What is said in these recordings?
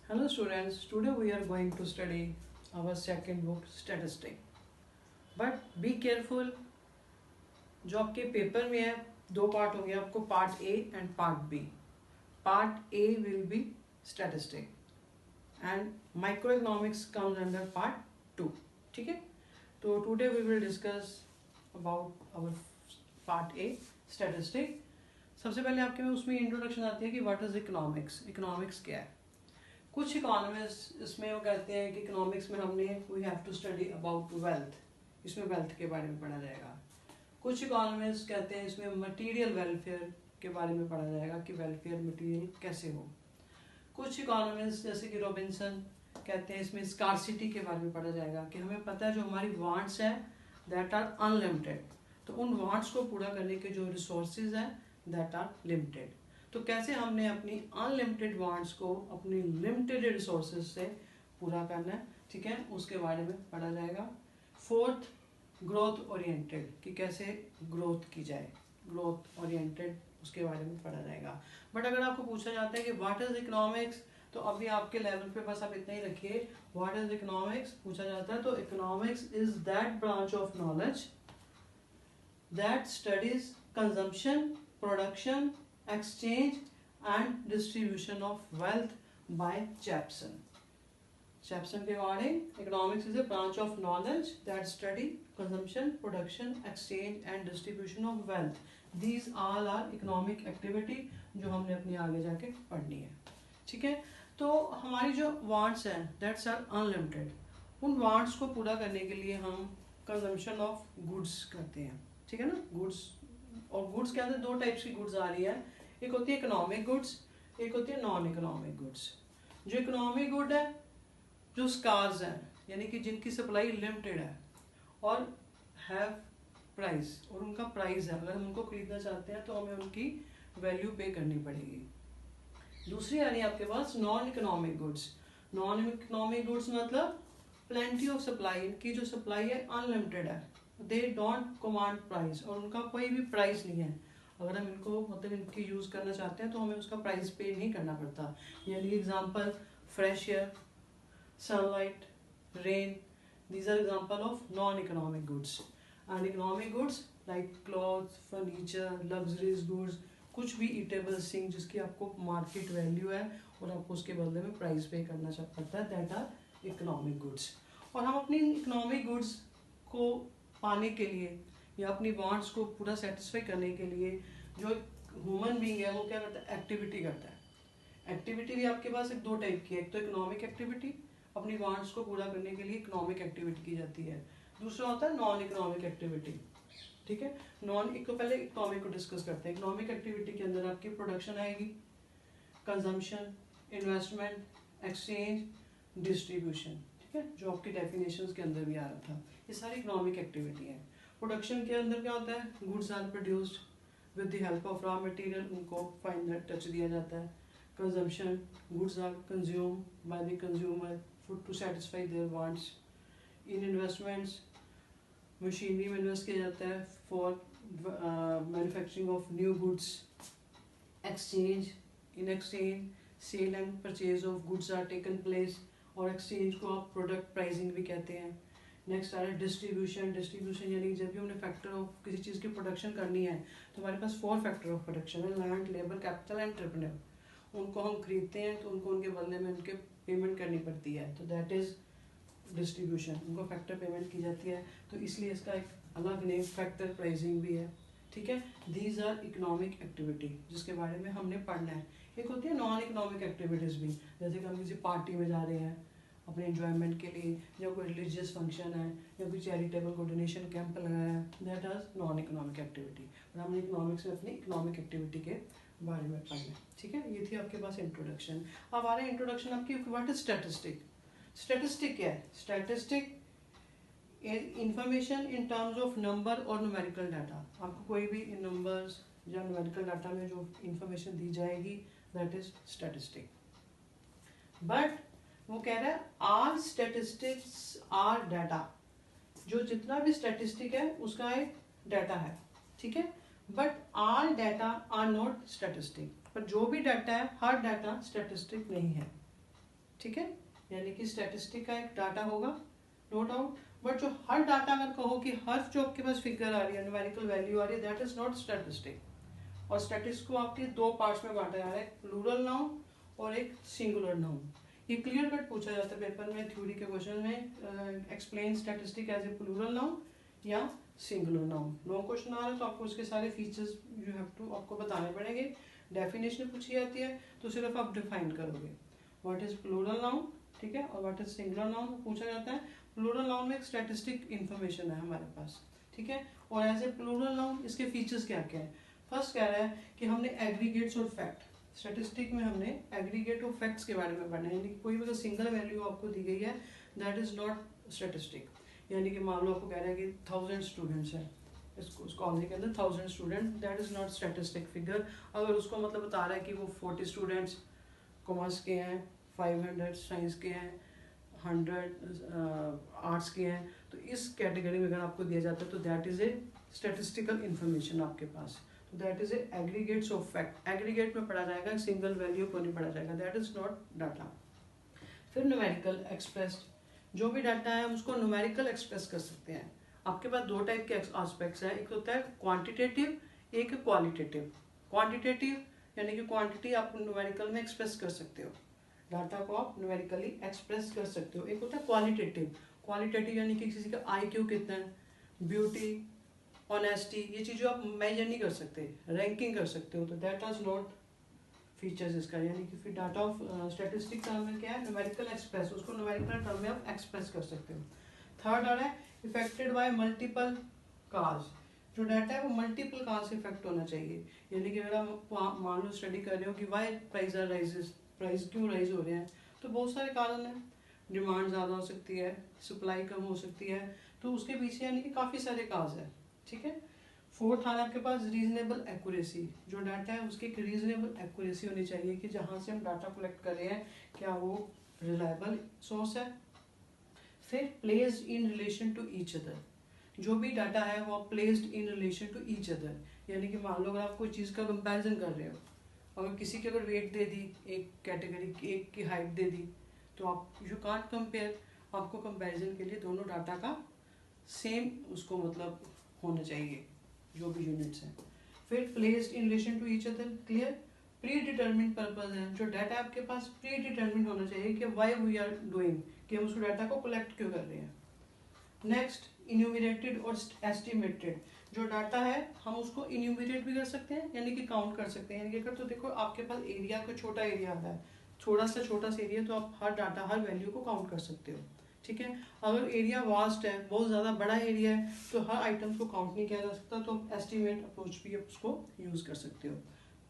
Hello students, today we are going to study our second book statistic. But be careful, जो आपके paper में है दो part होंगे आपको part A and part B. Part A will be statistic and microeconomics comes under part 2. ठीक है, तो today we will discuss about our part A statistic. सबसे पहले आपके में उसमें इंट्रोडक्शन आती है कि व्हाट इज इकोनॉमिक्स. इकोनॉमिक्स क्या है. कुछ इकोनॉमिस्ट इसमें वो कहते हैं कि इकोनॉमिक्स में हमने we have to study about wealth, इसमें वेल्थ के बारे में पढ़ा जाएगा. कुछ इकोनॉमिस्ट कहते हैं इसमें मटेरियल वेलफेयर के बारे में पढ़ा जाएगा कि वेलफेयर मटेरियल कैसे हो. कुछ इकोनॉमिस्ट जैसे कि रॉबिन्सन कहते हैं इसमें स्कार्सिटी के बारे में पढ़ा जाएगा कि हमें पता है जो हमारी वांट्स हैं दैट आर अनलिमिटेड, तो उन वांट्स को पूरा करने के जो रिसोर्सेज हैं दैट आर लिमिटेड. तो कैसे हमने अपनी अनलिमिटेड वांट्स को अपनी लिमिटेड रिसोर्सेज से पूरा करना है, ठीक है, उसके बारे में पढ़ा जाएगा. फोर्थ, ग्रोथ ओरिएंटेड कि कैसे ग्रोथ की जाए, ग्रोथ ओरिएंटेड उसके बारे में पढ़ा जाएगा. बट अगर आपको पूछा जाता है कि व्हाट इज इकोनॉमिक्स, तो अभी आपके लेवल पे बस आप इतना ही रखिए. व्हाट इज इकोनॉमिक्स पूछा जाता है तो economics is that branch of knowledge that studies consumption, production, exchange and distribution of wealth by Chapson. Chapson के according, economics is a branch of knowledge that study consumption, production, exchange and distribution of wealth. These all are economic activity जो हमने अपनी आगे जाके पढ़नी है. ठीक है, तो हमारी जो wants हैं that's are unlimited. उन wants को पूरा करने के लिए हम consumption of goods करते हैं. ठीक है ना, goods. और गुड्स के अंदर दो टाइप्स की गुड्स आ रही है. एक होती है इकोनॉमिक गुड्स, एक होती है नॉन इकोनॉमिक गुड्स. जो इकोनॉमिक गुड है जो स्कार्स हैं यानी कि जिनकी सप्लाई लिमिटेड है और हैव प्राइस, और उनका प्राइस है, अगर हम उनको खरीदना चाहते हैं तो हमें उनकी वैल्यू पे करनी पड़ेगी. दूसरी आ रही है आपके पास non economic goods. Non economic goods मतलब प्लेंटी ऑफ सप्लाई, इनकी जो सप्लाई है अनलिमिटेड है, दे डोंट कमांड प्राइस और उनका कोई भी प्राइस नहीं है. अगर हम इनको मतलब इनकी यूज़ करना चाहते हैं तो हमें उसका प्राइस पे नहीं करना पड़ता. यानी example fresh air, sunlight, rain, these are example of non economic goods. And economic goods like cloth, furniture, luxuries goods, कुछ भी ईटेबल थिंग जिसकी आपको मार्केट वैल्यू है और आपको उसके बदले में प्राइस पे करना पड़ता है, दैट आर इकोनॉमिक गुड्स. और हम अपनी इकोनॉमिक गुड्स को पाने के लिए या अपनी वांट्स को पूरा सेटिस्फाई करने के लिए जो ह्यूमन बीइंग है वो क्या करता है, एक्टिविटी करता है. एक्टिविटी भी आपके पास एक दो टाइप की है. एक तो इकोनॉमिक एक्टिविटी, अपनी वांट्स को पूरा करने के लिए इकोनॉमिक एक्टिविटी की जाती है. दूसरा होता है नॉन इकोनॉमिक एक्टिविटी. ठीक है, नॉन एक तो पहले इकोनॉमिक को डिस्कस करते हैं. इकोनॉमिक एक्टिविटी के अंदर आपकी प्रोडक्शन आएगी, कंजम्पशन, इन्वेस्टमेंट, एक्सचेंज, डिस्ट्रीब्यूशन. ठीक है, जो आपकी डेफिनेशंस के अंदर भी आ रहा था, ये सारी इकोनॉमिक एक्टिविटी है. प्रोडक्शन के अंदर क्या होता है, goods are produced with the help of raw material, उनको फाइनल टच दिया जाता है. Consumption, goods are consume by the consumer for to satisfy their wants. In investments, machinery में इन्वेस्ट किया जाता है for manufacturing of new goods. Exchange, in exchange sale and purchase of goods are taken place, और exchange को आप product pricing भी कहते हैं. नेक्स्ट आ रहा है डिस्ट्रीब्यूशन. डिस्ट्रीब्यूशन यानी जब भी हमने फैक्टर ऑफ किसी चीज़ की प्रोडक्शन करनी है तो हमारे पास 4 फैक्टर ऑफ प्रोडक्शन है, लैंड, लेबर, कैपिटल, एंटरप्रेन्योर. उनको हम खरीदते हैं तो उनको उनके बदले में उनके पेमेंट करनी पड़ती है, तो दैट इज़ डिस्ट्रीब्यूशन. उनको फैक्टर पेमेंट की जाती है, तो इसलिए इसका एक अलग नेम फैक्टर प्राइसिंग भी है. ठीक है, दीज आर इकोनॉमिक एक्टिविटी जिसके बारे में हमने पढ़ना है. एक होती है नॉन इकोनॉमिक एक्टिविटीज़ भी, जैसे कि हम किसी पार्टी में जा रहे हैं अपने एंजॉयमेंट के लिए, या कोई रिलीजियस फंक्शन है, या कोई चैरिटेबल को डोनेशन कैंप लगाया है, that is non economic activity. और हमने इकोनॉमिक्स में अपनी इकोनॉमिक एक्टिविटी के बारे में पढ़ना है. ठीक है, ये थी आपके पास इंट्रोडक्शन. अब आ रहा है इंट्रोडक्शन आपकी, व्हाट इज स्टैटिस्टिक. स्टैटिस्टिक क्या है. Statistic information in terms of number और न्यूमेरिकल डाटा. आपको कोई भी इन नंबर्स या न्यूमेरिकल डाटा में जो इंफॉर्मेशन दी जाएगी दैट इज स्टैटिस्टिक. बट वो कह रहा है आल स्टैटिस्टिक्स आर डाटा, जो जितना भी स्टैटिस्टिक है उसका एक डाटा है. ठीक है, but all data are not statistic. पर जो भी डाटा है हर डाटा स्टैटिस्टिक नहीं है. ठीक है, यानी कि स्टैटिस्टिक का एक डाटा होगा, नो डाउट। बट जो हर डाटा अगर कहो कि हर जो आपके पास फिगर आ रही है, न्यूमेरिकल वैल्यू आ रही है, दैट इज नॉट स्टैटिस्टिक। और स्टैटिस्टिक को आपके दो पार्ट्स में बांटा जा रहा है, प्लूरल नाउन और एक सिंगुलर नाउन। ये क्लियर कट पूछा जाता है पेपर में, थ्योरी के क्वेश्चन में, explain statistic as a plural noun या सिंगुलर नाउन। लॉन्ग क्वेश्चन आ रहा है तो आपको उसके सारे फीचर्स यू हैव टू आपको बताने पड़ेंगे। डेफिनेशन पूछी जाती है तो सिर्फ आप डिफाइन करोगे व्हाट इज प्लूरल नाउन, ठीक है, और व्हाट इज सिंगुलर नाउन पूछा जाता है। प्लूरल नाउन में एक स्टैटिस्टिक इन्फॉर्मेशन है हमारे पास, ठीक है, और एज ए प्लूरल नाउन इसके फीचर्स क्या क्या है। फर्स्ट कह रहा है कि हमने एग्रीगेट्स और फैक्ट, स्टैटिस्टिक में हमने एग्रीगेट और फैक्ट्स के बारे में पढ़ना है, यानी कि कोई भी अगर सिंगल वैल्यू आपको दी गई है दैट इज नॉट स्टैटिस्टिक। यानी कि मान लो आपको कह रहा है कि 1000 स्टूडेंट्स हैं इस कॉलेज के अंदर, 1000 student, that is not statistic figure. अगर उसको मतलब बता रहा है कि वो 40 स्टूडेंट्स कॉमर्स के हैं, 500 साइंस के हैं, 100 आर्ट्स के हैं, तो इस कैटेगरी में अगर आपको दिया जाता है तो that is a statistical information आपके पास। तो that is a aggregates of fact, aggregate में पढ़ा जाएगा, सिंगल वैल्यू को नहीं पढ़ा जाएगा, दैट इज नॉट डाटा। फिर न्यूमेरिकल एक्सप्रेस्ड, जो भी डाटा है उसको न्यूमेरिकल एक्सप्रेस कर सकते हैं। आपके पास दो टाइप के एस्पेक्ट्स हैं, एक होता है क्वांटिटेटिव, एक क्वालिटेटिव। क्वांटिटेटिव यानी कि क्वांटिटी आप न्यूमेरिकल में एक्सप्रेस कर सकते हो, डाटा को आप न्यूमेरिकली एक्सप्रेस कर सकते हो। एक होता है क्वालिटेटिव, क्वालिटेटिव यानी कि किसी का IQ कितना है, ब्यूटी, ऑनेस्टी, ये चीज़ें आप मेजर नहीं कर सकते, रैंकिंग कर सकते हो, तो दैट इज नॉट फीचर्स इसका। यानी कि फिर डाटा ऑफ स्टैटिस्टिक टर्म में क्या है, न्यूमेरिकल एक्सप्रेस, उसको न्यूमेरिकल टर्म में आप एक्सप्रेस कर सकते हो। थर्ड आ रहा है इफेक्टेड बाय मल्टीपल काज, जो डाटा है वो मल्टीपल काज से इफेक्ट होना चाहिए। यानी कि अगर आप मान लो स्टडी कर रहे हो कि why price are rises, price क्यों राइज हो रहे हैं, तो बहुत सारे कारण हैं, डिमांड ज़्यादा हो सकती है, सप्लाई कम हो सकती है, तो उसके पीछे यानी कि काफ़ी सारे काज है, ठीक है। फोर्थ आना आपके पास रीजनेबल एक्यूरेसी, जो डाटा है उसकी एक रीजनेबल एक्यूरेसी होनी चाहिए कि जहाँ से हम डाटा कलेक्ट कर रहे हैं क्या वो रिलायबल सोर्स है। फिर placed in relation to each other, जो भी डाटा है वो placed in relation to each other, यानी कि मान लो अगर आप कोई चीज़ का कंपैरिजन कर रहे हो, अगर किसी की अगर वेट दे दी, एक कैटेगरी की एक की हाइट दे दी, तो आप यू कांट कंपेयर, आपको कंपैरिजन के लिए दोनों डाटा का सेम उसको मतलब होना चाहिए जो भी यूनिट्स हैं। फिर placed in relation to each other, clear. Predetermined purpose है, जो डाटा आपके पास प्री डिटर्मिन्ड होना चाहिए कि व्हाई वी आर डूइंग, कि हम उस डाटा को कलेक्ट क्यों कर रहे हैं। नेक्स्ट इन्यूमरेटेड और एस्टिमेटेड, जो डाटा है हम उसको इन्यूमरेट भी कर सकते हैं यानी कि काउंट कर सकते हैं, यानी कि अगर तो देखो आपके पास एरिया का छोटा एरिया आता है, छोटा सा एरिया, तो आप हर डाटा हर वैल्यू को काउंट कर सकते हो, ठीक है। अगर एरिया वास्ट है, बहुत ज़्यादा बड़ा एरिया है, तो हर आइटम्स को काउंट नहीं किया जा सकता, तो आप एस्टिमेट अप्रोच भी आप उसको यूज़ कर सकते हो,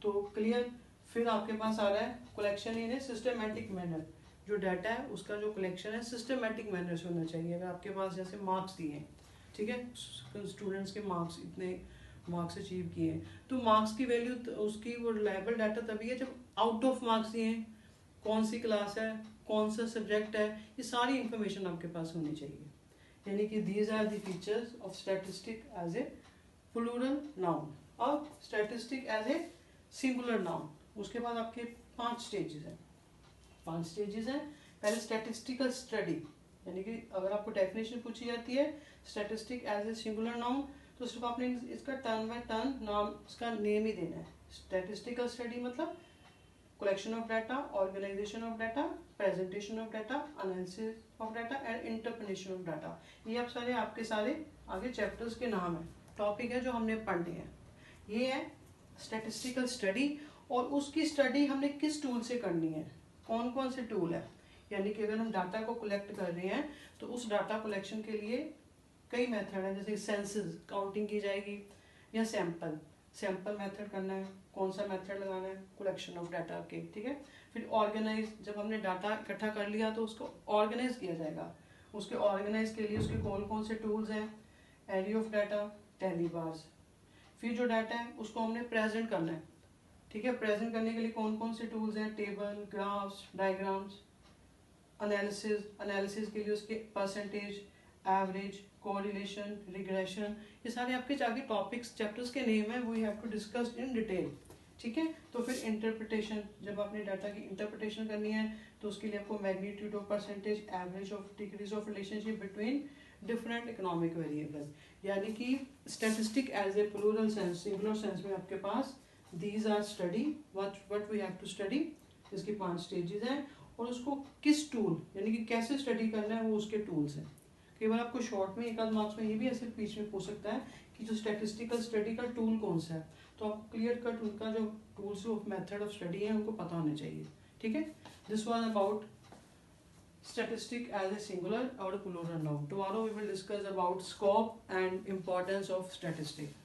तो क्लियर। फिर आपके पास आ रहा है collection in a systematic manner, जो डाटा है उसका जो कलेक्शन है सिस्टमेटिक मैनर से होना चाहिए। अगर आपके पास जैसे मार्क्स दिए हैं, ठीक है, स्टूडेंट्स के मार्क्स इतने मार्क्स अचीव किए हैं, तो मार्क्स की वैल्यू उसकी वो रिलायबल डाटा तभी है जब आउट ऑफ मार्क्स दिए हैं, कौन सी क्लास है, कौन सा सब्जेक्ट है, ये सारी इंफॉर्मेशन आपके पास होनी चाहिए। यानी कि these are the features of statistic as a plural noun or statistic as a singular noun. उसके बाद आपके 5 स्टेजेस हैं, 5 स्टेजेस हैं। पहले स्टैटिस्टिकल स्टडी, यानी कि अगर आपको डेफिनेशन पूछी जाती है statistic as a singular noun, तो सिर्फ आपने इसका टर्न बाय टर्न नाम, इसका नेम ही देना है। स्टैटिस्टिकल स्टडी मतलब collection of data, organization of data, presentation of data, analysis of data and interpretation of data, ये आप सारे आपके सारे आगे चैप्टर्स के नाम है, टॉपिक है जो हमने पढ़ने हैं। ये है स्टैटिस्टिकल स्टडी, और उसकी स्टडी हमने किस टूल से करनी है, कौन कौन से टूल है। यानी कि अगर हम डाटा को कलेक्ट कर रहे हैं तो उस डाटा कलेक्शन के लिए कई मेथड हैं, जैसे सेंसस काउंटिंग की जाएगी, या सैंपल मेथड करना है, कौन सा मेथड लगाना है, कलेक्शन ऑफ डाटा के, ठीक है। फिर ऑर्गेनाइज, जब हमने डाटा इकट्ठा कर लिया तो उसको ऑर्गेनाइज किया जाएगा, उसके ऑर्गेनाइज के लिए उसके कौन कौन से टूल्स हैं, array of data, tally bars. फिर जो डाटा है उसको हमने प्रेजेंट करना है, ठीक है, प्रेजेंट करने के लिए कौन कौन से टूल्स हैं, टेबल, ग्राफ्स, डायग्राम्स। एनालिसिस के लिए उसके परसेंटेज, एवरेज, कोरिलेशन, रिग्रेशन, ये सारे आपके आगे टॉपिक्स चैप्टर्स के नेम है, we have to discuss in detail. ठीक है। तो फिर इंटरप्रिटेशन, जब आपने डाटा की इंटरप्रिटेशन करनी है तो उसके लिए आपको magnitude of percentage, average of decrease of relationship between different economic variable, यानी कि statistic as a plural sense, singular sense में आपके पास these are study, what we have to study, इसकी 5 स्टेजेस हैं, और उसको किस टूल यानी कि कैसे स्टडी करना है वो उसके टूल्स हैं। कई बार आपको शॉर्ट में एक आध मार्क्स में ये भी ऐसे बीच में पूछ सकता है कि जो स्टैटिस्टिकल स्टडी का टूल कौन सा है, तो आपको क्लियर कट उनका जो tools of method of study है उनको पता होने चाहिए। ठीक है, this was about statistic as a singular or a plural noun. Tomorrow we will discuss about scope and importance of statistic.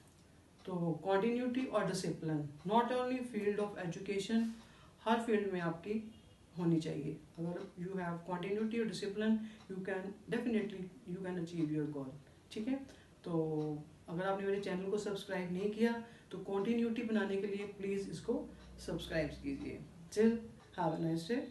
तो continuity और discipline, not only field of education, her field में आपकी होनी चाहिए। अगर you have continuity और discipline, you can definitely you can achieve your goal. ठीक है, तो अगर आपने मेरे चैनल को सब्सक्राइब नहीं किया तो continuity बनाने के लिए प्लीज़ इसको सब्सक्राइब कीजिए। Till have a nice day.